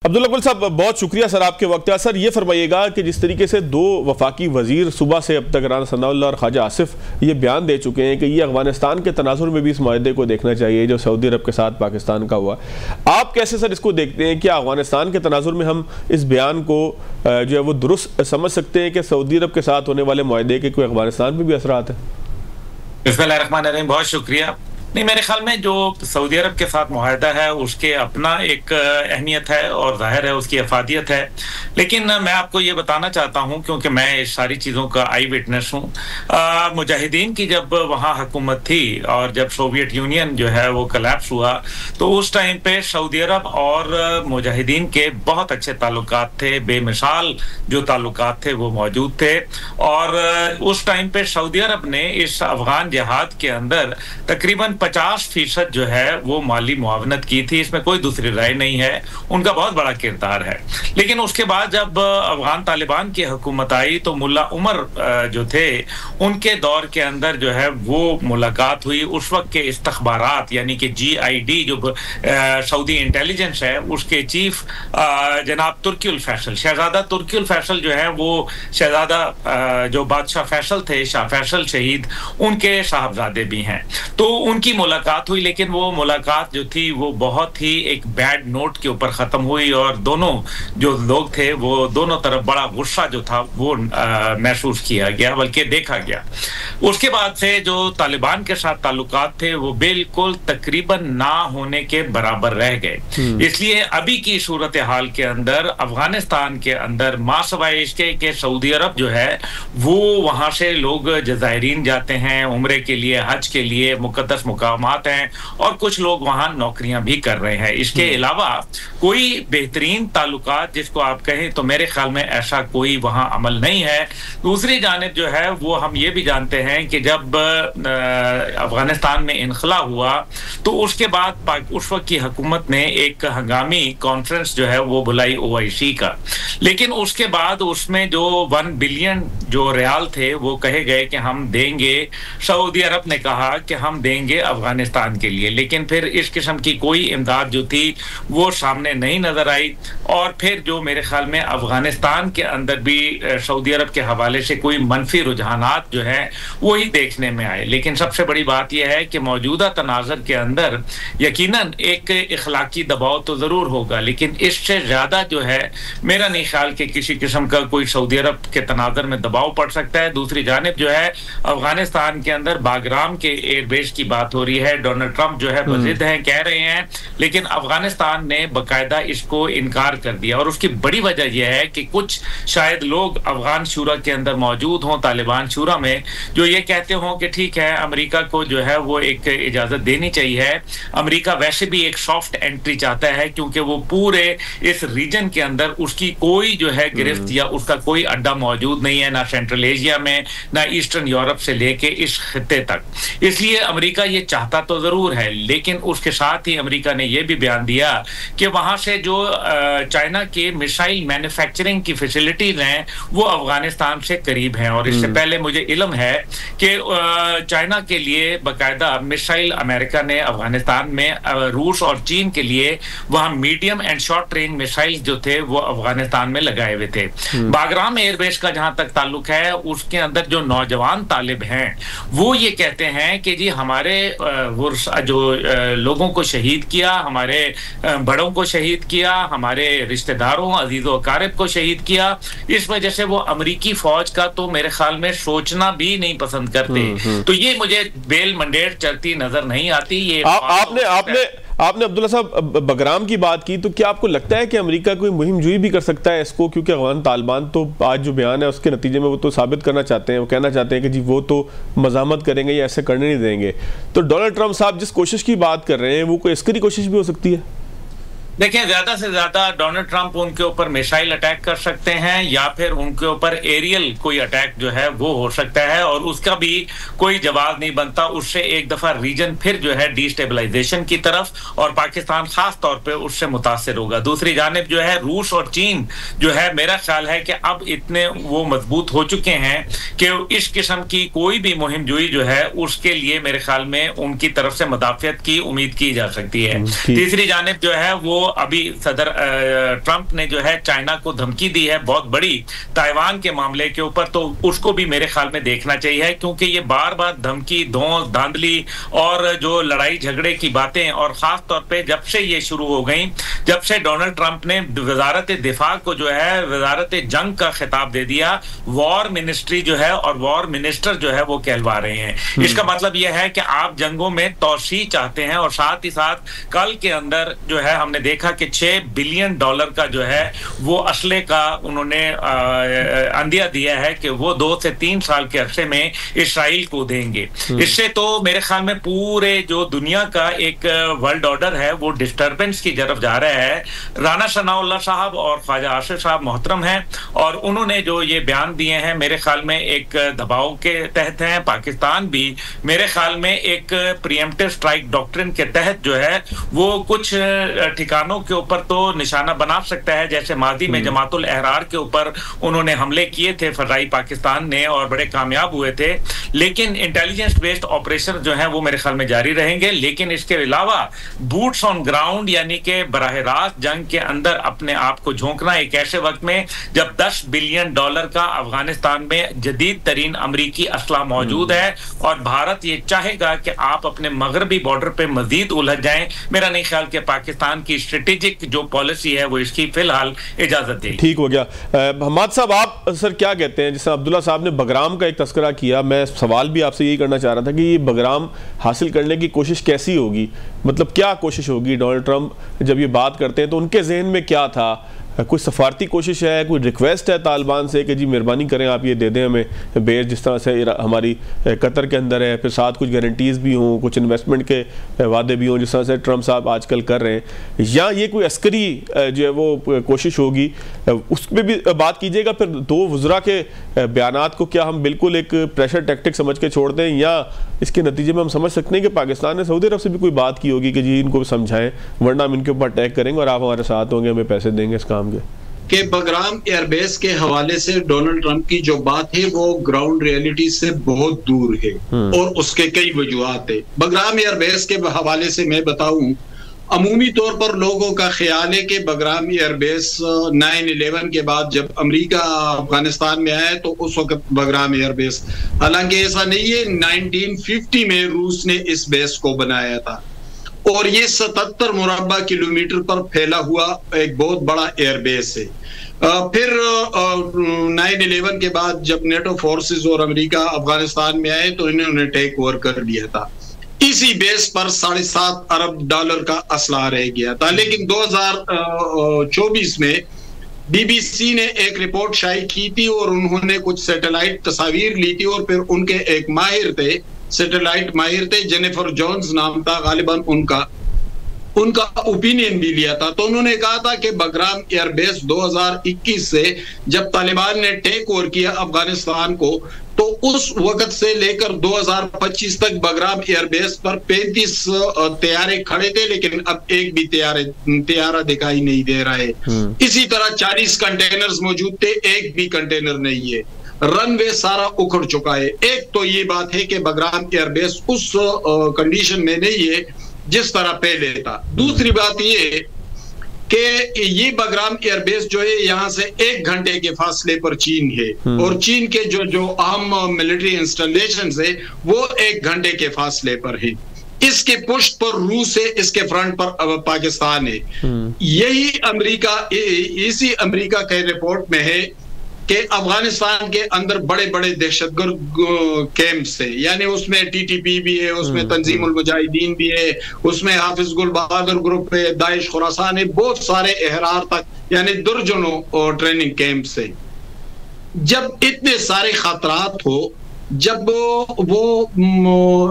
अब्दुल्ला गुल साहब, बहुत शुक्रिया सर आपके वक्त का। सर ये फरमाइएगा कि जिस तरीके से दो वफाकी वजीर सुबह से अब तक राना सनाउल्लाह और ख्वाजा आसिफ ये बयान दे चुके हैं कि ये अफगानिस्तान के तनाजुर में भी इस माहदे को देखना चाहिए जो सऊदी अरब के साथ पाकिस्तान का हुआ, आप कैसे सर इसको देखते हैं? क्या अफगानिस्तान के तनाजुर में हम इस बयान को जो है वो दुरुस्त समझ सकते हैं कि सऊदी अरब के साथ होने वाले माहदे के कोई अफगानिस्तान में भी असरात है? बिस्मिल्लाहिर्रहमानिर्रहीम, बहुत शुक्रिया। नहीं, मेरे ख्याल में जो सऊदी अरब के साथ मुआहदा है उसके अपना एक अहमियत है और जाहिर है उसकी अफादियत है, लेकिन मैं आपको ये बताना चाहता हूँ क्योंकि मैं इस सारी चीज़ों का आई विटनेस हूँ। मुजाहिदीन की जब वहाँ हुकूमत थी और जब सोवियत यूनियन जो है वो कोलैप्स हुआ तो उस टाइम पे सऊदी अरब और मुजाहिदीन के बहुत अच्छे ताल्लुकात थे, बेमिसाल जो ताल्लुकात थे वो मौजूद थे। और उस टाइम पे सऊदी अरब ने इस अफगान जिहाद के अंदर तकरीबन 50% जो है वो माली मुआवनत की थी, इसमें कोई दूसरी राय नहीं है, उनका बहुत बड़ा किरदार है। लेकिन उसके बाद जब अफगान तालिबान की हुकूमत आई तो मुल्ला उमर जो थे उनके दौर के अंदर जो है वो मुलाकात हुई। उस वक्त के इस्तखबारात यानी कि GID जो सऊदी इंटेलिजेंस है उसके चीफ जनाब तुर्की उल फैसल, शहजादा तुर्की उल फैसल जो है वो शहजादा जो बादशाह फैसल थे, शाह फैसल शहीद, उनके साहबजादे भी हैं। तो उनकी मुलाकात हुई, लेकिन वो मुलाकात जो थी वो बहुत ही एक बैड नोट के ऊपर ख़त्म हुई और दोनों जो लोग थे वो दोनों तरफ बड़ा गुस्सा जो था वो महसूस किया गया, बल्कि देखा गया। उसके बाद से जो तालिबान के साथ ताल्लुकात थे वो बिल्कुल तकरीबन ना होने के बराबर रह गए। इसलिए अभी की सूरत हाल के अंदर अफगानिस्तान के अंदर मासवाए इसके के सऊदी अरब जो है वो वहाँ से लोग जज़ायरीन जाते हैं उम्रे के लिए, हज के लिए, मुकद्दस मुकामात हैं और कुछ लोग वहाँ नौकरियां भी कर रहे हैं। इसके अलावा कोई बेहतरीन ताल्लुकात जिसको आप कहें तो मेरे ख्याल में ऐसा कोई वहाँ अमल नहीं है। दूसरी जानिब जो है वो हम ये भी जानते हैं कि जब अफगानिस्तान में इनखला हुआ तो उसके बाद उस वक्त की हुकूमत ने एक हंगामी कॉन्फ्रेंस जो है वो बुलाई OIC का, लेकिन उसके बाद उसमें जो 1 बिलियन जो रियाल थे वो कहे गए कि हम देंगे। सऊदी अरब ने कहा कि हम देंगे अफगानिस्तान के लिए, लेकिन फिर इस किस्म की कोई इमदाद जो थी वो सामने नहीं नजर आई। और फिर जो मेरे ख्याल में अफगानिस्तान के अंदर भी सऊदी अरब के हवाले से कोई मनफी रुझानात जो है वही देखने में आए। लेकिन सबसे बड़ी बात यह है कि मौजूदा तनाज़र के अंदर यकीनन एक इखलाकी दबाव तो ज़रूर होगा, लेकिन इससे ज़्यादा जो है मेरा नहीं ख्याल कि किसी किस्म का कोई सऊदी अरब के तनाज़र में दबाव पड़ सकता है। दूसरी जानिब जो है अफगानिस्तान के अंदर बागराम के एयरबेस की बात हो रही है, डोनाल्ड ट्रंप जो है बज़िद हैं, कह रहे हैं, लेकिन अफगानिस्तान ने बाकायदा इसको इनकार कर दिया। और उसकी बड़ी वजह यह है कि कुछ शायद लोग अफगान शूरा के अंदर मौजूद हों, तालिबान शूरा में, जो ये कहते हों कि ठीक है अमेरिका को जो है वो एक इजाज़त देनी चाहिए। अमेरिका वैसे भी एक सॉफ्ट एंट्री चाहता है क्योंकि वो पूरे इस रीजन के अंदर उसकी कोई जो है गिरफ्त या उसका कोई अड्डा मौजूद नहीं है, ना सेंट्रल एशिया में, ना ईस्टर्न यूरोप से लेके इस खित्ते तक। इसलिए अमेरिका ये चाहता तो जरूर है, लेकिन उसके साथ ही अमेरिका ने यह भी बयान दिया कि वहां से जो चाइना के मिसाइल मैन्युफैक्चरिंग की फैसिलिटीज हैं वो अफगानिस्तान से करीब हैं। और इससे पहले मुझे इल्म है कि चाइना के लिए बाकायदा मिसाइल अमेरिका ने अफगानिस्तान में, रूस और चीन के लिए वहां medium and short range missile जो थे वो अफगानिस्तान में लगाए हुए थे। बागराम एयरबेस का जहां तक ताल्लुक है उसके अंदर जो नौजवान तालिब हैं वो ये कहते हैं कि जी हमारे जो लोगों को शहीद किया, हमारे बड़ों को शहीद किया, हमारे रिश्तेदारों अजीजों अकारिब को शहीद किया, इस वजह से वो अमेरिकी फौज का तो मेरे ख्याल में सोचना भी नहीं पसंद करते। तो ये मुझे बेल मंडेर चलती नजर नहीं आती। ये आपने अब्दुल्ला साहब बगराम की बात की, तो क्या आपको लगता है कि अमेरिका कोई मुहिम जुई भी कर सकता है इसको? क्योंकि अफगान तालिबान तो आज जो बयान है उसके नतीजे में वो तो साबित करना चाहते हैं, वो कहना चाहते हैं कि जी वो तो मजामत करेंगे या ऐसे करने नहीं देंगे। तो डोनाल्ड ट्रंप साहब जिस कोशिश की बात कर रहे हैं वो कोई अस्करी कोशिश भी हो सकती है? देखिए, ज्यादा से ज्यादा डोनाल्ड ट्रंप उनके ऊपर मिसाइल अटैक कर सकते हैं या फिर उनके ऊपर एरियल कोई अटैक जो है वो हो सकता है और उसका भी कोई जवाब नहीं बनता। उससे एक दफा रीजन फिर जो है डिस्टेबलाइजेशन की तरफ और पाकिस्तान खास तौर पे उससे मुतासिर होगा। दूसरी जानिब जो है रूस और चीन जो है मेरा ख्याल है कि अब इतने वो मजबूत हो चुके हैं कि इस किस्म की कोई भी मुहिम जुई जो है उसके लिए मेरे ख्याल में उनकी तरफ से मुदाफियत की उम्मीद की जा सकती है। तीसरी जानिब जो है वो अभी सदर ट्रंप ने जो है चाइना को धमकी दी है बहुत बड़ी ताइवान के मामले के ऊपर, तो उसको भी मेरे ख्याल में देखना चाहिए, क्योंकि ये बार बार धमकी, धौंस, धांधली और जो लड़ाई झगड़े की बातें, और खास तौर पे जब से ये शुरू हो गई, जब से डोनाल्ड ट्रंप ने वजारत दिफा को जो है वजारत जंग का खिताब दे दिया, वॉर मिनिस्ट्री जो है और वॉर मिनिस्टर जो है वो कहलवा रहे हैं। इसका मतलब यह है कि आप जंगों में तोसी चाहते हैं, और साथ ही साथ कल के अंदर जो है हमने देखा कि $6 बिलियन का जो है वो असले का उन्होंने अंदिया दिया है कि वो 2 से 3 साल के अरसे में इसराइल को देंगे। इससे तो मेरे ख्याल में पूरे जो दुनिया का एक वर्ल्ड ऑर्डर है वो डिस्टर्बेंस की तरफ जा रहा है। राना सनाउल्लाह साहब और ख्वाजा आसिफ साहब मोहतरम हैं, और उन्होंने जो ये बयान दिए हैं मेरे ख्याल में एक दबाव के तहत हैं। पाकिस्तान भी मेरे ख्याल में एक प्रीएम्प्टिव स्ट्राइक डॉक्ट्रिन के तहत जो है वो कुछ ठिकानों के ऊपर तो निशाना बना सकता है, जैसे मादी में जमातुल अहरार के ऊपर उन्होंने हमले किए थे फजाई पाकिस्तान ने और बड़े कामयाब हुए थे। लेकिन इंटेलिजेंस बेस्ड ऑपरेशन जो है वो मेरे ख्याल में जारी रहेंगे। लेकिन इसके अलावा बूट्स ऑन ग्राउंड यानी कि बराह रास्त जंग के अंदर अपने आप को झोंकना एक ऐसे वक्त में जब $10 बिलियन का अफगानिस्तान में जदीद तरीन अमरीकी असला मौजूद है, और भारत ये चाहेगा कि आप अपने मगरबी बॉर्डर पे मजीद उलझ जाएं। मेरा नहीं ख्याल कि पाकिस्तान की स्ट्रेटेजिक जो पॉलिसी है वो इसकी फिलहाल इजाजत देगी। ठीक हो गया। हमाद साहब, आप सर क्या कहते हैं? जैसे अब्दुल्ला साहब ने बगराम का एक तस्करा किया, मैं सवाल भी आपसे यही करना चाह रहा था कि ये बगराम हासिल करने की कोशिश कैसी होगी, मतलब क्या कोशिश होगी? डोनाल्ड ट्रंप जब ये बात करते हैं तो उनके जहन में क्या था? कोई सफारती कोशिश है, कोई रिक्वेस्ट है तालिबान से कि जी मेहरबानी करें आप ये दे दें हमें बेस, जिस तरह से हमारी कतर के अंदर है, फिर साथ कुछ गारंटीज़ भी हों, कुछ इन्वेस्टमेंट के वादे भी हों जिस तरह से ट्रंप साहब आजकल कर रहे हैं, या ये कोई अस्करी जो है वो कोशिश होगी? उस पर भी बात कीजिएगा। फिर दो वज़रा के बयानात को क्या हम बिल्कुल एक प्रेशर टैक्टिक समझ के छोड़ दें, या इसके नतीजे में हम समझ सकते हैं कि पाकिस्तान ने सऊदी अरब से भी कोई बात की होगी कि जी इनको समझाएं वरना हम इनके ऊपर अटैक करेंगे और आप हमारे साथ होंगे, हमें पैसे देंगे इस काम के बगराम एयरबेस के हवाले से डोनाल्ड ट्रंप की जो बात है वो ग्राउंड रियलिटी से बहुत दूर है, और उसके कई वजूहात है। बगराम एयरबेस के हवाले से मैं बताऊं, अमूमी तौर पर लोगों का ख्याल है कि बगराम एयरबेस 9/11 के बाद जब अमेरिका अफगानिस्तान में आया तो उस वक्त बगराम एयरबेस, हालांकि ऐसा नहीं है। 1950 में रूस ने इस बेस को बनाया था, और ये 77 मुरब्बा किलोमीटर पर फैला हुआ एक बहुत बड़ा एयरबेस है। फिर 9/11 के बाद जब नेटो फोर्सेस और अमेरिका अफगानिस्तान में आए तो इन्होंने टेक ओवर कर लिया था। इसी बेस पर $7.5 अरब का असला रह गया था। लेकिन 2024 में BBC ने एक रिपोर्ट शाये की थी और उन्होंने कुछ सैटेलाइट तस्वीर ली थी, और फिर उनके एक माहिर थे, सैटेलाइट माहिर थे, जेनिफर जोन्स नाम था गालिबन उनका ओपिनियन भी लिया था। तो उन्होंने कहा था कि बगराम एयरबेस 2021 से जब तालिबान ने टेक ओवर किया अफगानिस्तान को, तो उस वक्त से लेकर 2025 तक बगराम एयरबेस पर 35 तैयारे खड़े थे, लेकिन अब एक भी तैयारा दिखाई नहीं दे रहा है। इसी तरह 40 कंटेनर्स मौजूद थे, एक भी कंटेनर नहीं है। रनवे सारा उखड़ चुका है। एक तो ये बात है कि बगराम एयरबेस उस कंडीशन में नहीं है जिस तरह पहले था। दूसरी बात ये कि ये बगराम एयरबेस जो है यहाँ से 1 घंटे के फासले पर चीन है, और चीन के जो अहम मिलिट्री इंस्टॉलेशन है वो 1 घंटे के फासले पर है। इसके पुष्ट पर रूस है, इसके फ्रंट पर पाकिस्तान है। यही अमेरिका, इसी अमेरिका के रिपोर्ट में है कि अफगानिस्तान के अंदर बड़े बड़े दहशतगर्द कैंप्स है, यानी उसमें TTP भी है, उसमें तंजीमुल मुजाहिदीन भी है, उसमें हाफिज गुल बहादुर ग्रुप है, दाइश खुरासान है, बहुत सारे अहरार तक, यानी दर्जनों ट्रेनिंग कैंप्स है। जब इतने सारे खतरात हो, जब वो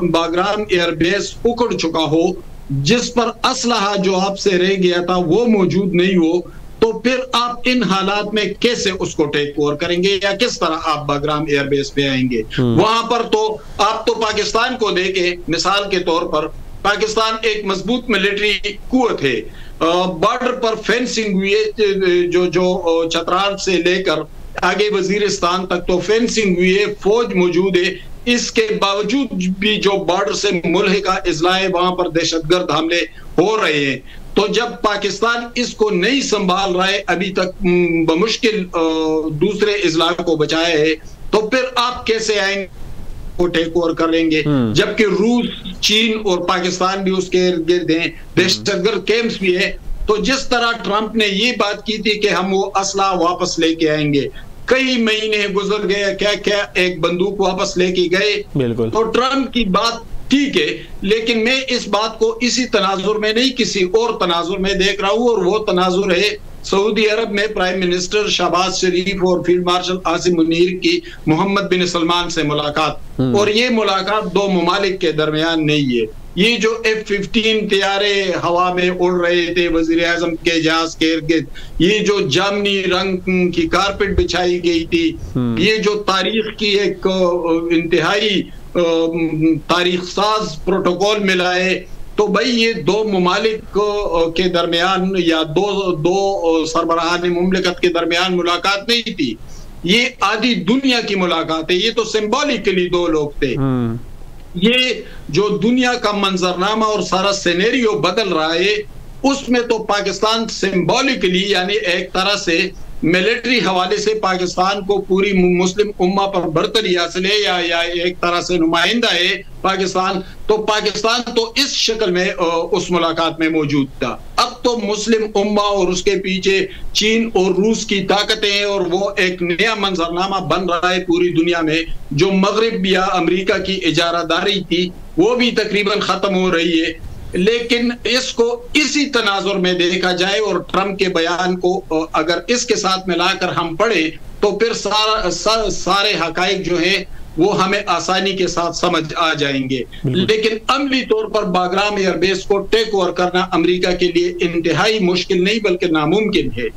बगराम एयरबेस उखड़ चुका हो, जिस पर असलहा जो आपसे रह गया था वो मौजूद नहीं हो, तो फिर आप इन हालात में कैसे उसको टेक ओवर करेंगे, या किस तरह आप बगराम एयरबेस पे आएंगे? वहां पर तो आप तो पाकिस्तान को देखें, मिसाल के तौर पर पाकिस्तान एक मजबूत मिलिट्री कुव्वत है, बॉर्डर पर फेंसिंग हुई है, जो चतराल से लेकर आगे वजीरिस्तान तक तो फेंसिंग हुई है, फौज मौजूद है। इसके बावजूद भी जो बॉर्डर से मुल्हिका इजला है वहां पर दहशतगर्द हमले हो रहे हैं। तो जब पाकिस्तान इसको नहीं संभाल रहा है, अभी तक बमुश्किल दूसरे इजला को बचाया है, तो फिर आप कैसे आएंगे को टेक ओवर करेंगे? जबकि रूस, चीन और पाकिस्तान भी उसके इर्द गिर्द हैं, दहशतगर्द कैंप्स भी है। तो जिस तरह ट्रंप ने ये बात की थी कि हम वो असला वापस लेके आएंगे, कई महीने गुजर गए, क्या क्या एक बंदूक वापस लेके गए। तो ट्रंप की बात ठीक है, लेकिन मैं इस बात को इसी तनाजुर में नहीं, किसी और तनाजुर में देख रहा हूं, और वो तनाजुर है सऊदी अरब में प्राइम मिनिस्टर शहबाज शरीफ और फील्ड मार्शल आसिम मुनीर की मोहम्मद बिन सलमान से मुलाकात। और ये मुलाकात दो ममालिक के दरमियान नहीं है। ये जो F-15 तैयारे हवा में उड़ रहे थे वजीर आजम के जहाज के इर्द, ये जो जामनी रंग की कारपेट बिछाई गई थी, ये जो तारीख की एक इंतहाई तारीख साज प्रोटोकॉल मिला है, तो भाई ये दो ममालिक के दरमियान या दो सरबराहान मुमलिकत के दरमियान मुलाकात नहीं थी, ये आधी दुनिया की मुलाकात है। ये तो सिंबॉलिकली दो लोग थे। ये जो दुनिया का मंजरनामा और सारा सिनेरियो बदल रहा है, उसमें तो पाकिस्तान सिंबॉलिकली यानी एक तरह से मिलिट्री हवाले से पाकिस्तान को पूरी मुस्लिम उम्मा पर बरतरी हासिल है, या एक तरह से नुमाइंदा है पाकिस्तान। तो पाकिस्तान तो इस शक्ल में उस मुलाकात में मौजूद था। अब तो मुस्लिम उम्मा और उसके पीछे चीन और रूस की ताकतें हैं, और वो एक नया मंजरनामा बन रहा है पूरी दुनिया में। जो मगरिब या अमेरिका की इजारादारी थी वो भी तकरीबन खत्म हो रही है। लेकिन इसको इसी तनाजुर में देखा जाए और ट्रंप के बयान को अगर इसके साथ मिलाकर हम पढ़े, तो फिर सारे हकाइक जो है वो हमें आसानी के साथ समझ आ जाएंगे। लेकिन अमली तौर पर बागराम एयरबेस को टेक ओवर करना अमेरिका के लिए इंतहाई मुश्किल नहीं बल्कि नामुमकिन है।